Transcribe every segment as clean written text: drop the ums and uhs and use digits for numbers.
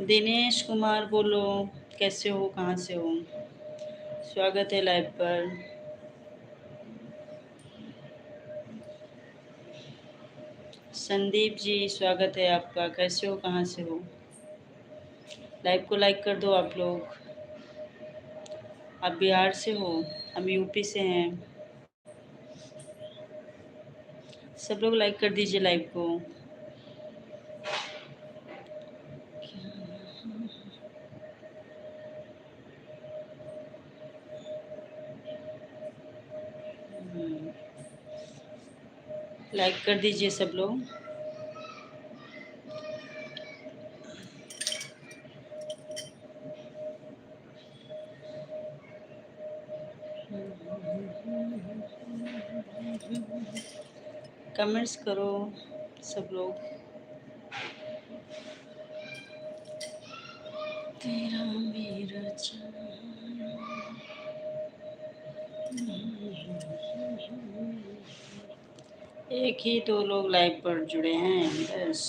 दिनेश कुमार बोलो, कैसे हो, कहाँ से हो? स्वागत है लाइव पर। संदीप जी स्वागत है आपका, कैसे हो, कहाँ से हो? लाइव को लाइक कर दो आप लोग। आप बिहार से हो, हम यूपी से हैं। सब लोग लाइक कर दीजिए लाइव को। लाइक कर दीजिए सब लोग। कमेंट्स करो सब लोग। तेरा मेरा एक ही दो लोग लाइव पर जुड़े हैं बस।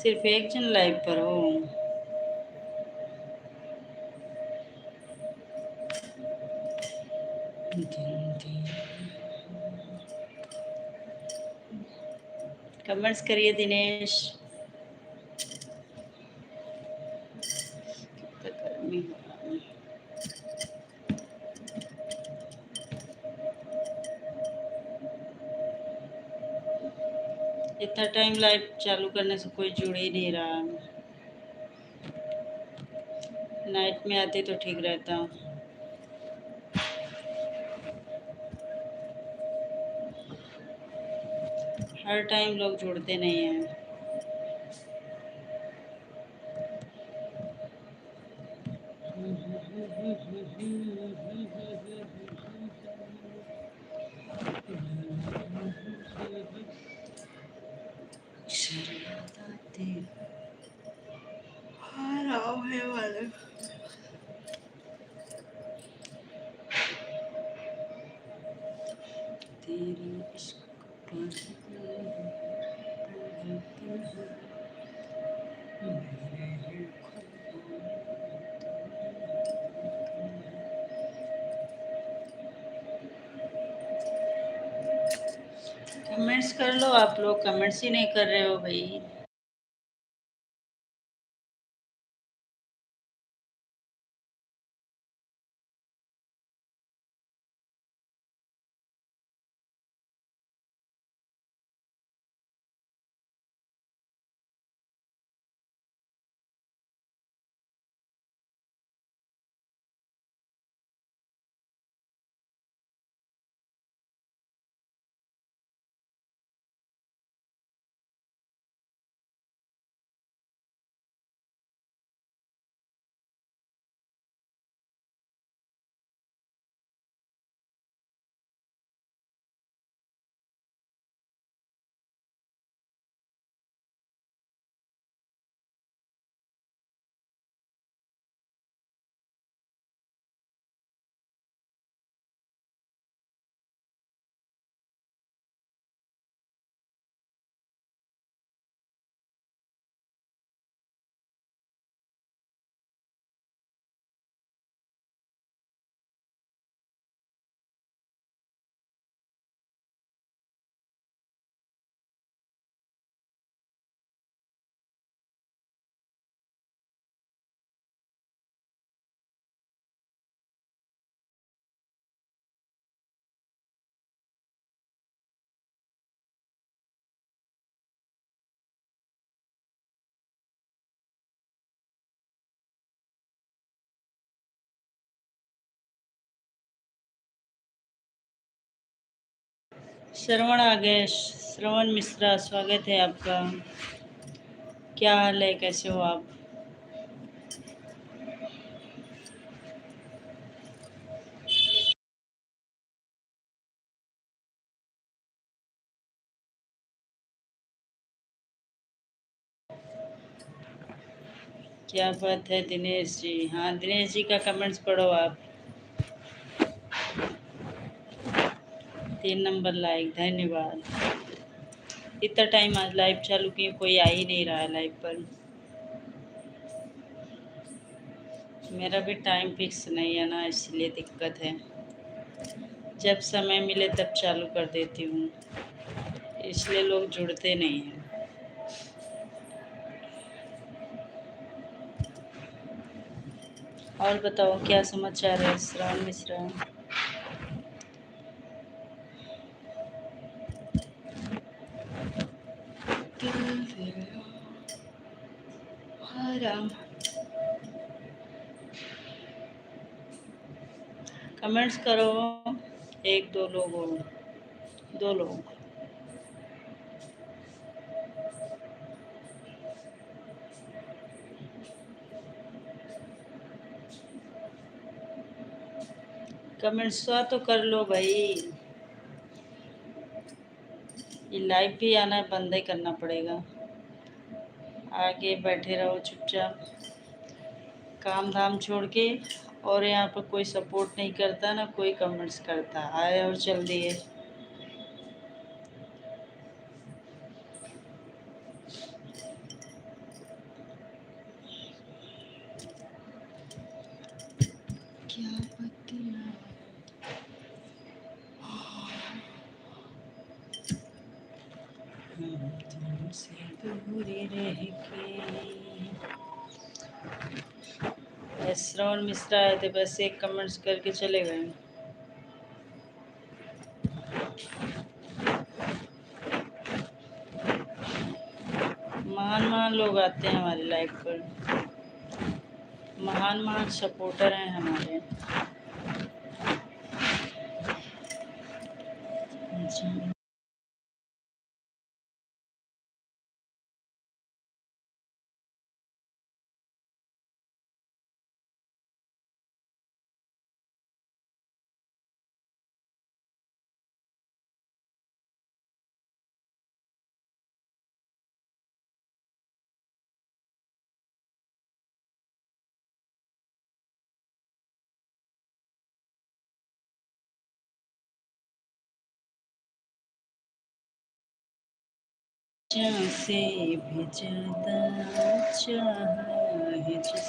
सिर्फ एक जन लाइव पर हो। कमेंट्स करिए दिनेश। कितना गर्मी हो रहा है। इतना टाइम लाइव चालू करने से कोई जुड़ ही नहीं रहा। नाइट में आते तो ठीक रहता। हर टाइम लोग जुड़ते नहीं हैं। तेरे इश्क कमेंट्स कर लो आप लोग, कमेंट्स ही नहीं कर रहे हो भाई। श्रवण आ गए, श्रवण मिश्रा स्वागत है आपका। क्या हाल है, कैसे हो आप? क्या बात है दिनेश जी। हाँ दिनेश जी का कमेंट्स पढ़ो आप। 3 नंबर लाइक, धन्यवाद। इतना टाइम आज लाइव चालू किए, कोई आ ही नहीं रहा है लाइव पर। मेरा भी टाइम फिक्स नहीं है ना, इसलिए दिक्कत है। जब समय मिले तब चालू कर देती हूँ, इसलिए लोग जुड़ते नहीं हैं। और बताओ क्या समाचार है श्रावण मिश्रा? राम, कमेंट्स करो। एक दो लोग हो, 2 लोग। कमेंट्स तो कर लो भाई। ये लाइव भी आना बंद ही करना पड़ेगा। आगे बैठे रहो चुपचाप, काम धाम छोड़ के। और यहाँ पर कोई सपोर्ट नहीं करता ना कोई कमेंट्स करता, आए और चल दिए। क्या बतिया हम तुमसे दूर रह के। श्रवण मिश्रा आए थे, बस एक कमेंट्स करके चले गए। महान महान लोग आते हैं हमारे लाइव पर, महान महान सपोर्टर हैं हमारे। जी। से भी ज्यादा चाहा है जिसे